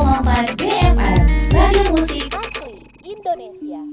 101,4 BFM Radio Musik Asli Indonesia.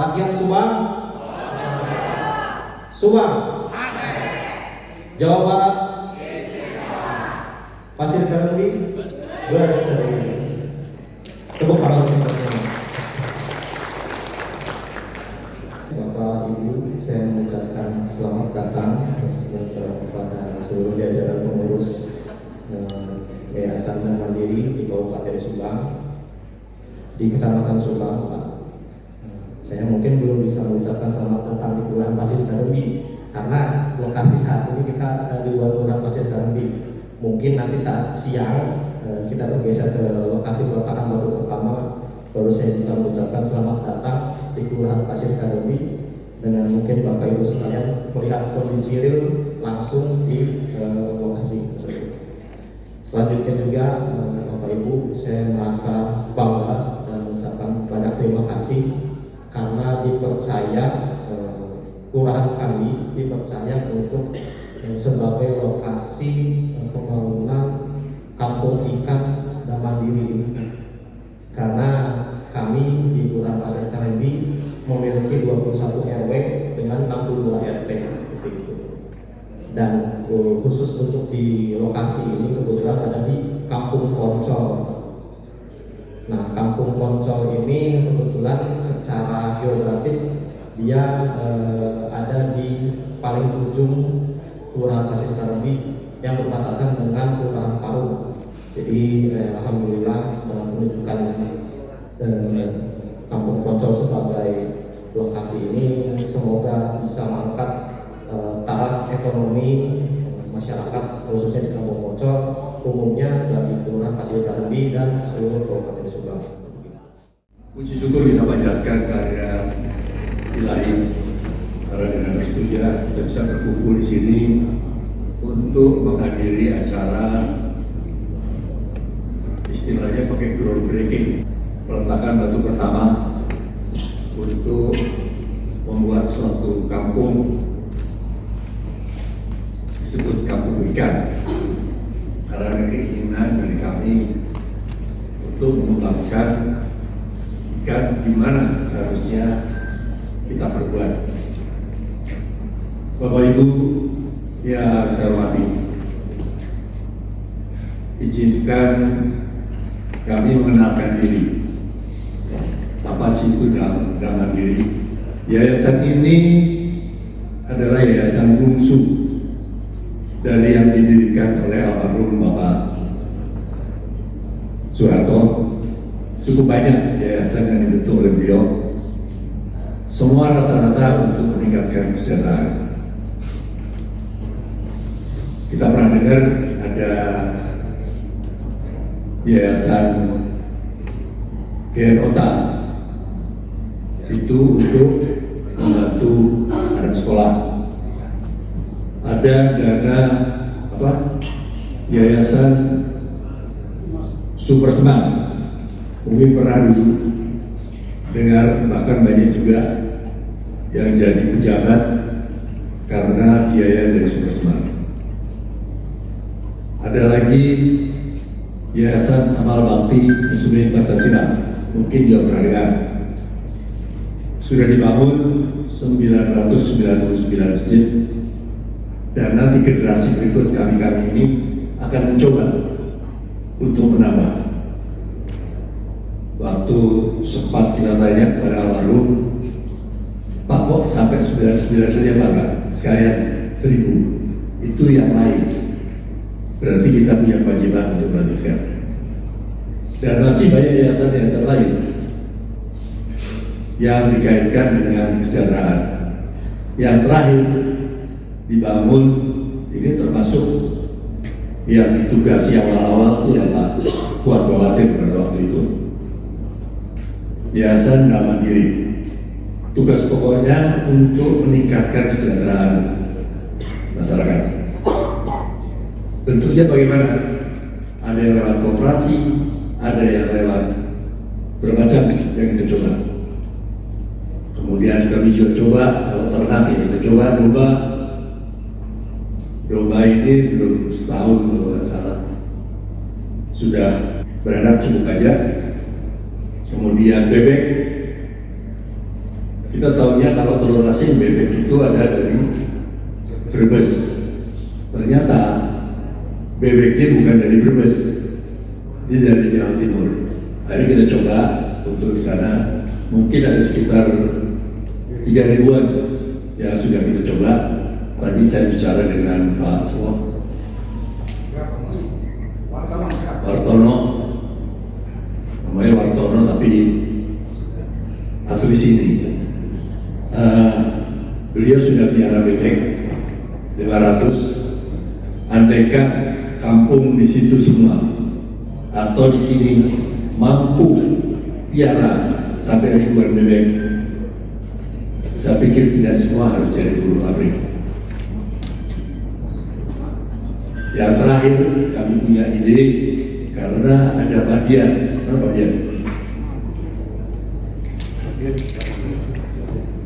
Rakyat Subang, Subang, Jawa Barat, Pasir Karanti, berseri. Tepuk tangan untuk semua. Bapak Ibu, saya mengucapkan selamat datang kepada seluruh jajaran pengurus Yayasan Mandiri di Kabupaten Subang, di Kecamatan Subang, Pak. Saya mungkin belum bisa mengucapkan selamat datang di Kelurahan Pasir Karanti karena lokasi saat ini kita di luar Kelurahan Pasir Karanti. Mungkin nanti saat siang kita bergeser ke lokasi peletakan batu pertama, baru saya bisa mengucapkan selamat datang di Kelurahan Pasir Karanti dengan mungkin Bapak Ibu sekalian melihat kondisi real langsung di lokasi tersebut. Selanjutnya juga Bapak Ibu, saya merasa bangga dan mengucapkan banyak terima kasih karena dipercaya kelurahan kami dipercaya untuk sebagai lokasi pembangunan kampung ikan dan mandiri ini, karena kami di Kelurahan Pasir Karanti memiliki 21 RW dengan 62 RT seperti itu. Dan khusus untuk di lokasi ini kebetulan ada di Kampung Poncol. Nah, Kampung Poncol ini kebetulan secara geografis dia ada di paling ujung Kelurahan Pasir Karanti yang berbatasan dengan Kelurahan Parung. Jadi alhamdulillah menunjukkan Kampung Poncol sebagai lokasi ini semoga bisa mengangkat taraf ekonomi masyarakat khususnya di Kampung Poncol umumnya dari Kelurahan Pasir Karanti dan seluruh Kabupaten Subang. Puji syukur kita panjatkan kehadirat Ilahi, karena dengan restunya kita bisa berkumpul di sini untuk menghadiri acara istilahnya pakai groundbreaking, peletakan batu pertama untuk membuat suatu kampung disebut kampung ikan, karena ada keinginan dari kami untuk mengembangkan ikan di mana seharusnya kita perbuat. Bapak Ibu yang saya hormati, izinkan kami mengenalkan diri. Apa sih itu Dharma Mandiri? Yayasan ini adalah yayasan bungsu dari yang didirikan oleh almarhum Bapak Soeharto. Cukup banyak yayasan yang dibentuk oleh beliau. Semua rata-rata untuk meningkatkan kesejahteraan. Kita pernah dengar ada yayasan GROTA, itu untuk membantu anak sekolah. Ada dana yayasan Super Semang, mungkin pernah dulu dengar, bahkan banyak juga yang jadi pejabat karena biaya dari Super Semang. Ada lagi Yayasan Amal Bakti Muslimin Pancasila, mungkin juga pernah dengar. Sudah dibangun 999 masjid, dan nanti generasi berikut kami ini akan mencoba untuk menambah. Waktu sempat kita tanya kepada almarhum, Pak, kok sampai 99 saja bangga, sekalian 1000, itu yang lain. Berarti kita punya kewajiban untuk melanjutkan. Dan masih banyak yayasan-yayasan lain yang dikaitkan dengan kesejahteraan. Yang terakhir dibangun, ini termasuk yang ditugasi awal-awal itu yang Pak Kuat Bawasir pada waktu itu. Yayasan Dharma Mandiri. Tugas pokoknya untuk meningkatkan kesejahteraan masyarakat. Bentuknya bagaimana? Ada yang lewat koperasi, ada yang lewat bermacam yang kita coba. Kemudian kami juga coba, kalau ternak yang kita coba domba. Domba ini belum setahun kalau tidak salah, sudah beranak cukup banyak. Kemudian bebek, kita tahunya kalau telur asin bebek itu ada dari Brebes. Ternyata bebeknya bukan dari Brebes, dia dari Jawa Timur. Akhirnya kita coba untuk di sana, mungkin ada sekitar 3.000-an yang sudah kita coba. Tadi saya bicara dengan Pak Wartono, namanya Wartono tapi asli sini. Beliau sudah piara bebek 500. Andaikan kampung di situ semua atau di sini mampu piara sampai ribuan bebek, saya pikir tidak semua harus jadi buruh pabrik. Yang terakhir kami punya ide, karena ada Pak Dian. Mana Pak Dian?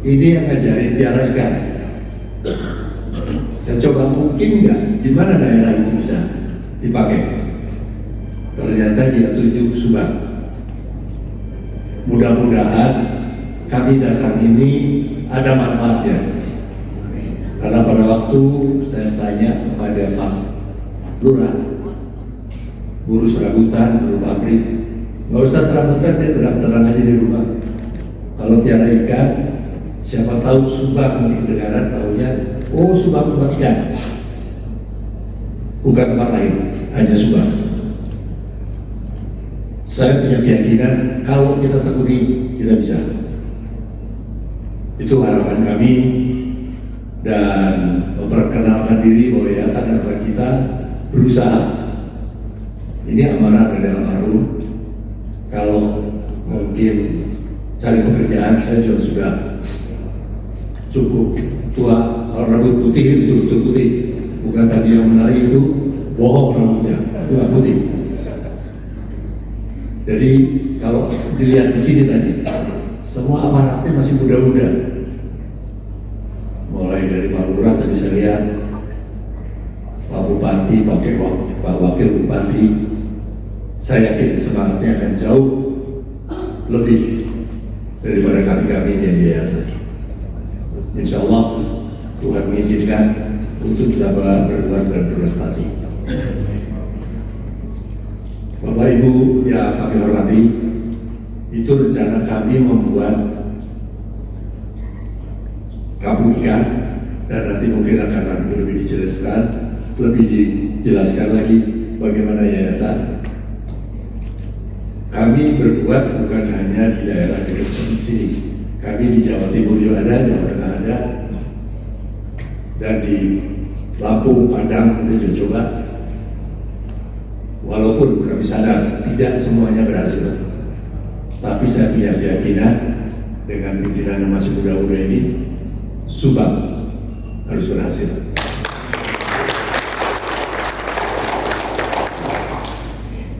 Ini yang ngajarin piara ikan. Saya coba mungkin nggak di mana daerah itu bisa dipakai. Ternyata dia tunjuk Subang. Mudah-mudahan kami datang ini ada manfaatnya. Karena pada waktu saya tanya kepada Pak Lurah, buruh serabutan, buruh pabrik, nggak usah serabutan, dia terang-terang aja di rumah. Kalau piara ikan, siapa tahu Subang nanti kedengaran tahunya, oh Subang tempat ikan, bukan tempat lain, hanya Subang. Saya punya keyakinan kalau kita tekuni, kita bisa. Itu harapan kami, dan memperkenalkan diri bahwa yayasan harapan kita berusaha. Ini amanah dari almarhum. Kalau mungkin cari pekerjaan, saya juga sudah cukup tua. Kalau rambut putih itu betul-betul putih, Bukan tadi yang menarik itu bohong rambutnya, itu nggak putih. Jadi kalau dilihat di sini tadi, semua aparatnya masih muda-muda. Mulai dari Pak Lurah tadi saya lihat, Pak Bupati, Pak Wakil Bupati, saya yakin semangatnya akan jauh lebih daripada kami-kami yang biasa. Insya Allah Tuhan mengizinkan untuk kita berbuat dan berprestasi. Bapak Ibu yang kami hormati, itu rencana kami membuat kampung ikan, dan nanti mungkin akan lebih dijelaskan lagi bagaimana yayasan. Kami berbuat bukan hanya di daerah dekat sini. Kami di Jawa Timur juga ada, Jawa Tengah ada, dan di Lampung, Padang kita juga coba. Walaupun kami sadar tidak semuanya berhasil, tapi saya punya keyakinan dengan pimpinan yang masih muda-muda ini, Subang harus berhasil.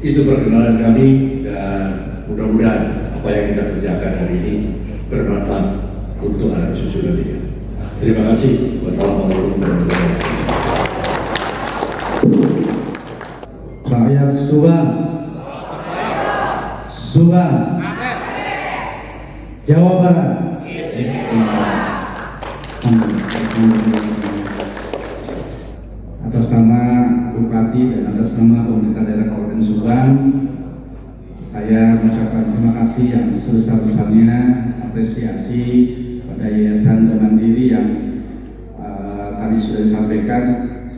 Itu perkenalan kami, dan mudah-mudahan apa yang kita kerjakan hari ini bermanfaat untuk anak cucu nantinya. Terima kasih. Wassalamualaikum warahmatullahi wabarakatuh. Rakyat Subang, Jawa Barat. Atas nama Bupati dan atas nama pemerintah daerah Kabupaten Subang, saya mengucapkan terima kasih yang sebesar-besarnya, apresiasi pada Yayasan Mandiri yang tadi sudah disampaikan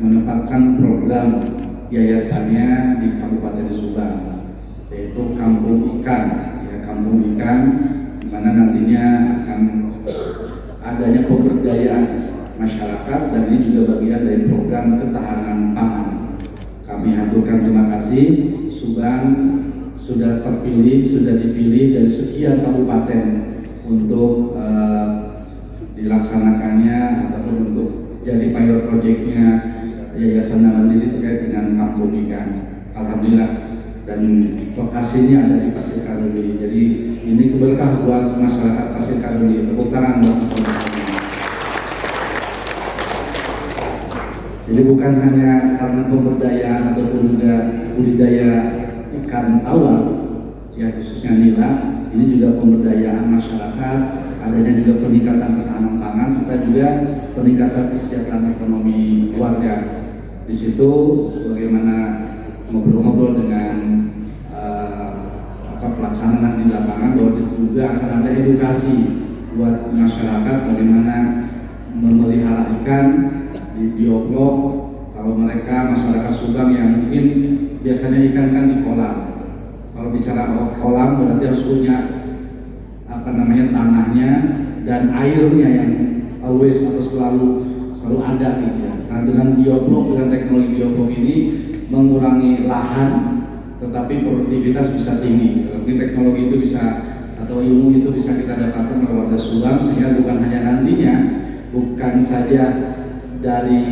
menempatkan program yayasannya di Kabupaten Subang, yaitu Kampung Ikan, di mana nantinya akan adanya pemberdayaan masyarakat, dan ini juga bagian dari program ketahanan pangan. Kami haturkan terima kasih. Subang sudah dipilih dari sekian kabupaten untuk dilaksanakannya ataupun untuk jadi pilot projectnya Yayasan Mandiri terkait dengan kampung ikan. Alhamdulillah, dan lokasinya ada di Pasir Karoli. Jadi ini keberkah buat masyarakat Pasir Karoli. Tepuk tangan buat masyarakat. Jadi bukan hanya karena pemberdayaan ataupun juga budidaya ikan tawar, ya khususnya nila, ini juga pemberdayaan masyarakat, adanya juga peningkatan ketahanan pangan serta juga peningkatan kesejahteraan ekonomi warga. Di situ sebagaimana ngobrol-ngobrol dengan pelaksanaan di lapangan, bahwa juga akan ada edukasi buat masyarakat bagaimana memelihara ikan di bioflok. Kalau mereka masyarakat Subang yang mungkin biasanya ikan kan di kolam, kalau bicara kolam berarti harus punya tanahnya dan airnya yang always atau selalu ada gitu ya. Nah, dengan bioflok, dengan teknologi bioflok ini mengurangi lahan tetapi produktivitas bisa tinggi. Tapi teknologi itu bisa, atau ilmu itu bisa kita dapatkan oleh warga Subang, sehingga bukan hanya nantinya, bukan saja dari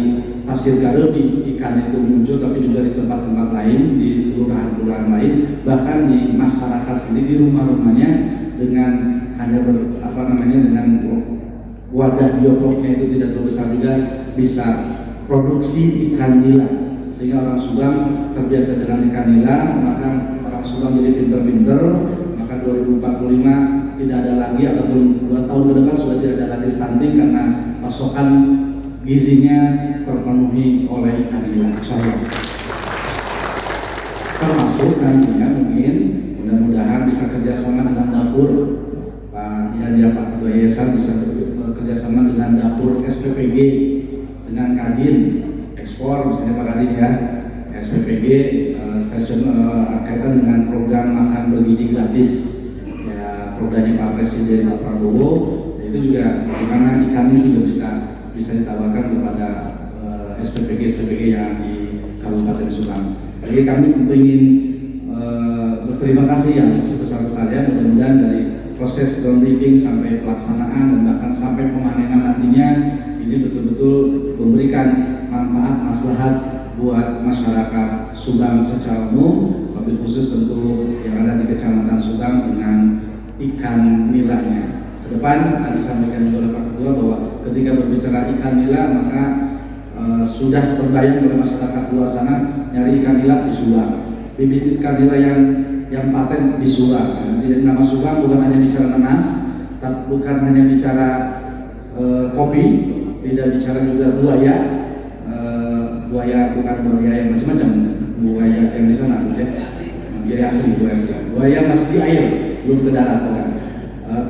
Pasir Karoli ikan itu muncul, tapi juga di tempat-tempat lain, di kelurahan-kelurahan lain, bahkan di masyarakat sendiri di rumah-rumahnya, dengan hanya dengan wadah biofloknya itu tidak terlalu besar juga bisa produksi ikan nila, sehingga orang Subang terbiasa dengan ikan nila. Maka orang Subang jadi pinter-pinter, maka 2045 tidak ada lagi, ataupun 2 tahun ke depan sudah tidak ada lagi stunting karena pasokan gizinya terpenuhi oleh ikan nila, insyaallah. Termasuk nantinya mungkin mudah-mudahan bisa kerjasama dengan dapur Pak Ketua Yayasan, bisa kerjasama dengan dapur SPPG, dengan Kadin ekspor, misalnya Pak Kadin ya, SPPG stasiun kaitan dengan program makan bergizi gratis ya, programnya Pak Presiden Pak Prabowo. Itu juga bagaimana ikan ini juga bisa ditawarkan kepada SPPG yang di Kabupaten Subang. Jadi kami tentu ingin berterima kasih yang sebesar-besarnya. Mudah-mudahan dari proses groundbreaking sampai pelaksanaan dan bahkan sampai pemanenan nantinya ini betul-betul memberikan manfaat maslahat buat masyarakat Subang secara umum, lebih khusus tentu yang ada di Kecamatan Subang dengan ikan nilanya. Ke depan tadi sampaikan juga oleh Pak Ketua bahwa ketika berbicara ikan nila maka sudah terbayang oleh masyarakat luar sana nyari ikan nila di Subang, bibit ikan nila yang paten di Subang. Nanti nama Subang bukan hanya bicara nanas, bukan hanya bicara kopi, tidak bicara juga buaya. Buaya bukan buaya yang macam-macam, buaya yang di sana, ya. Buaya asli, buaya masih di air, belum ke darat, bukan.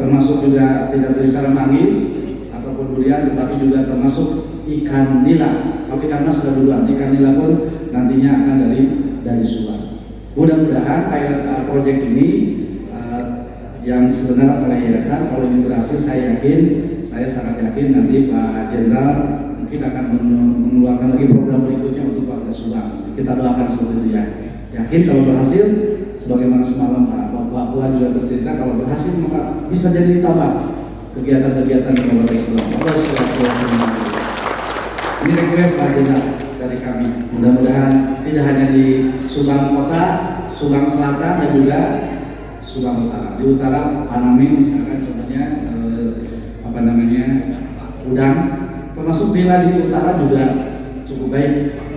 Termasuk juga tidak berbicara manggis ataupun durian, tetapi juga termasuk ikan nila. Kalau ikan mas sudah duluan, ikan nila pun nantinya akan dari Subang. Mudah-mudahan proyek ini yang diselenggarakan oleh yayasan, kalau ini berhasil, saya sangat yakin nanti Pak Jenderal mungkin akan mengeluarkan lagi program berikutnya untuk warga Subang. Kita doakan seperti itu ya. Yakin kalau berhasil, sebagaimana semalam Pak Puan juga bercerita, kalau berhasil maka bisa jadi ditambah kegiatan-kegiatan di warga Subang. Ini request Pak Jenderal dari kami. Mudah-mudahan tidak hanya di Subang Kota, Subang Selatan dan juga Subang Utara. Di utara Paname misalkan contohnya udang, termasuk bila di utara juga cukup baik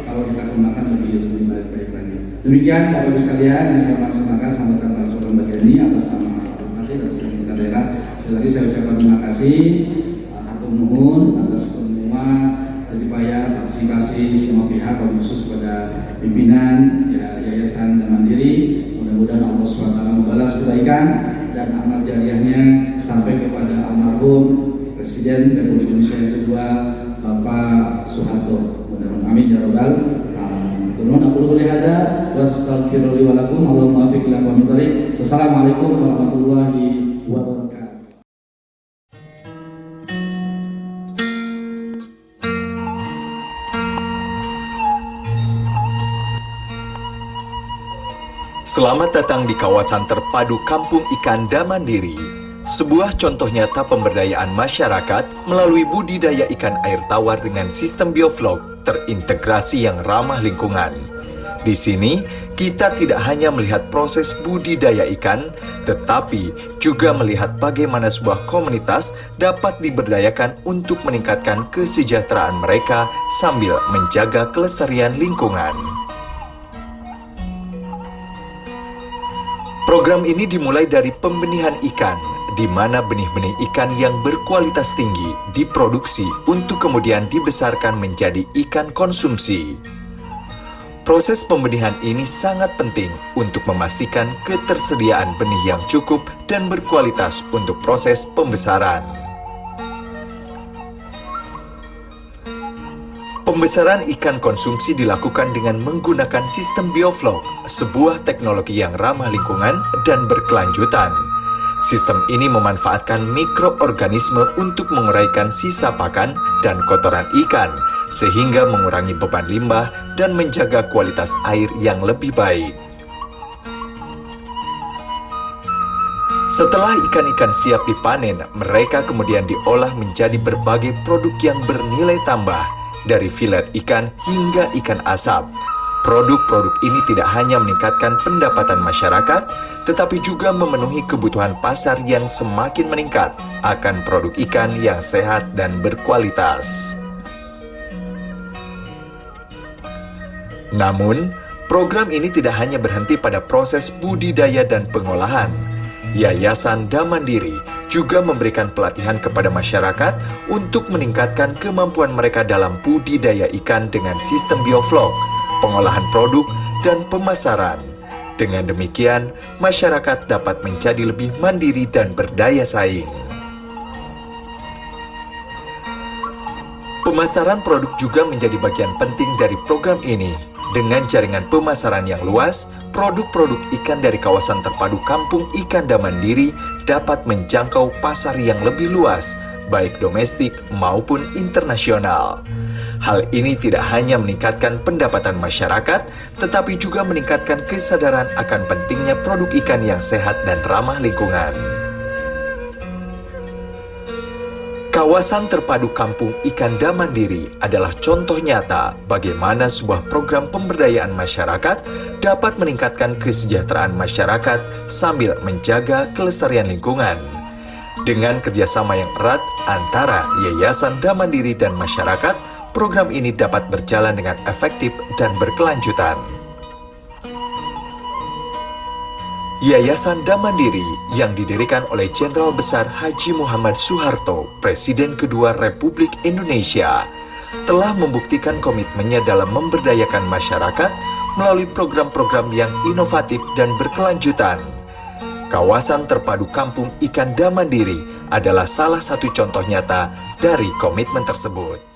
kalau kita kembangkan lebih baik lagi. Demikian Bapak Ibu sekalian yang saya laksanakan sambutan Pak Soron bagian ini atas nama Bupati dan seluruh daerah. Sekali lagi saya ucapkan terima kasih, hatur nuhun atas semua jeripaya partisipasi semua pihak, khusus kepada pimpinan Yayasan Dan Mandiri. Mudah-mudahan Allah SWT membalas kebaikan dan amal jariahnya sampai kepada almarhum Presiden Republik Indonesia yang kedua Bapak Soeharto. Mudah-mudahan amin ya rabbal alamin. Turun aku dulu lihada wastaghfirullah wa lakum Allahumma afiq ila aqwamit thoriq. Wassalamualaikum warahmatullahi wabarakatuh. Selamat datang di kawasan terpadu Kampung Ikan Damandiri, sebuah contoh nyata pemberdayaan masyarakat melalui budidaya ikan air tawar dengan sistem bioflok terintegrasi yang ramah lingkungan. Di sini, kita tidak hanya melihat proses budidaya ikan, tetapi juga melihat bagaimana sebuah komunitas dapat diberdayakan untuk meningkatkan kesejahteraan mereka sambil menjaga kelestarian lingkungan. Program ini dimulai dari pembenihan ikan, di mana benih-benih ikan yang berkualitas tinggi diproduksi untuk kemudian dibesarkan menjadi ikan konsumsi. Proses pembenihan ini sangat penting untuk memastikan ketersediaan benih yang cukup dan berkualitas untuk proses pembesaran. Pembesaran ikan konsumsi dilakukan dengan menggunakan sistem bioflok, sebuah teknologi yang ramah lingkungan dan berkelanjutan. Sistem ini memanfaatkan mikroorganisme untuk menguraikan sisa pakan dan kotoran ikan, sehingga mengurangi beban limbah dan menjaga kualitas air yang lebih baik. Setelah ikan-ikan siap dipanen, mereka kemudian diolah menjadi berbagai produk yang bernilai tambah, dari filet ikan hingga ikan asap. Produk-produk ini tidak hanya meningkatkan pendapatan masyarakat, tetapi juga memenuhi kebutuhan pasar yang semakin meningkat akan produk ikan yang sehat dan berkualitas. Namun, program ini tidak hanya berhenti pada proses budidaya dan pengolahan. Yayasan Damandiri juga memberikan pelatihan kepada masyarakat untuk meningkatkan kemampuan mereka dalam budidaya ikan dengan sistem bioflok, pengolahan produk, dan pemasaran. Dengan demikian, masyarakat dapat menjadi lebih mandiri dan berdaya saing. Pemasaran produk juga menjadi bagian penting dari program ini. Dengan jaringan pemasaran yang luas, produk-produk ikan dari kawasan terpadu Kampung Ikan Damandiri dapat menjangkau pasar yang lebih luas, baik domestik maupun internasional. Hal ini tidak hanya meningkatkan pendapatan masyarakat, tetapi juga meningkatkan kesadaran akan pentingnya produk ikan yang sehat dan ramah lingkungan. Kawasan terpadu Kampung Ikan Damandiri adalah contoh nyata bagaimana sebuah program pemberdayaan masyarakat dapat meningkatkan kesejahteraan masyarakat sambil menjaga kelestarian lingkungan. Dengan kerjasama yang erat antara Yayasan Damandiri dan masyarakat, program ini dapat berjalan dengan efektif dan berkelanjutan. Yayasan Damandiri yang didirikan oleh Jenderal Besar Haji Muhammad Soeharto, Presiden kedua Republik Indonesia, telah membuktikan komitmennya dalam memberdayakan masyarakat melalui program-program yang inovatif dan berkelanjutan. Kawasan terpadu Kampung Ikan Damandiri adalah salah satu contoh nyata dari komitmen tersebut.